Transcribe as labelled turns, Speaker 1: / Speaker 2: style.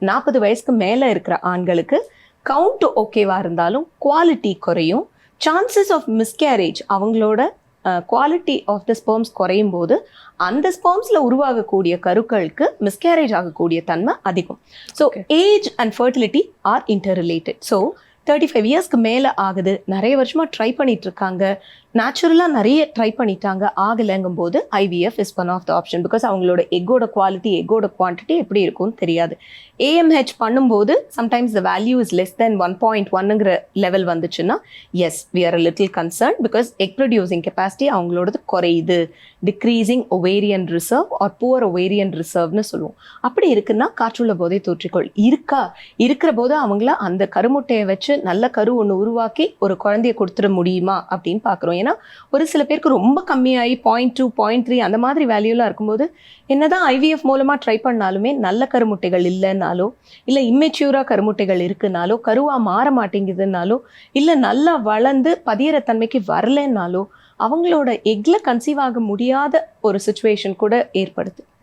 Speaker 1: 40 வயசுக்கு மேலே இருக்கிற ஆண்களுக்கு கவுண்ட் ஓகேவா இருந்தாலும் குவாலிட்டி குறையும். சான்சஸ் ஆஃப் மிஸ்கேரேஜ் அவங்களோட குவாலிட்டி ஆஃப் த ஸ்பெர்ம்ஸ் குறையும் போது அந்த ஸ்பெர்ம்ஸில் உருவாகக்கூடிய கருக்களுக்கு மிஸ்கேரேஜ் ஆகக்கூடிய தன்மை அதிகம். So age and fertility are inter related. So 35 இயர்ஸ்க்கு மேலே ஆகுது, நிறைய வருஷமாக ட்ரை பண்ணிட்டு இருக்காங்க, நேச்சுரலாக நிறைய ட்ரை பண்ணிட்டாங்க, ஆகலைங்கும் போது IVF is one of the option. Because அவங்களோட எக்கோட குவாலிட்டி எக்கோட குவான்டிட்டி எப்படி இருக்கும்னு தெரியாது. ஏஎம்ஹெச் பண்ணும்போது sometimes the value is less than 1.1ங்கிற லெவல் வந்துச்சுன்னா yes we are a little concern, because egg producing capacity அவங்களோடது குறையுது. Decreasing ovarian reserve or poor ovarian ரிசர்வ்னு சொல்லுவோம். அப்படி இருக்குன்னா காற்றுள்ள போதே தோற்றிக்கொள் இருக்கிற போது அவங்கள அந்த கருமுட்டையை வச்சு நல்ல கரு ஒன்று உருவாக்கி ஒரு குழந்தைய கொடுத்துட முடியுமா அப்படின்னு பார்க்குறோம். ஏன்னா ஒரு சில பேருக்கு ரொம்ப கம்மியாகி 0.2 0.3 அந்த மாதிரி வேல்யூலாம் இருக்கும்போது என்னதான் ஐவிஎஃப் மூலமாக ட்ரை பண்ணாலுமே நல்ல கருமுட்டைகள் இல்லைன்னாலோ, இல்லை இம்மெச்சூராக கருமுட்டைகள் இருக்குனாலோ, கருவாக மாற மாட்டேங்குதுன்னாலோ, இல்லை நல்லா வளர்ந்து பதியிற தன்மைக்கு வரலன்னாலோ அவங்களோட எக்ல கன்சீவ் ஆக முடியாத ஒரு சுச்சுவேஷன் கூட ஏற்படுது.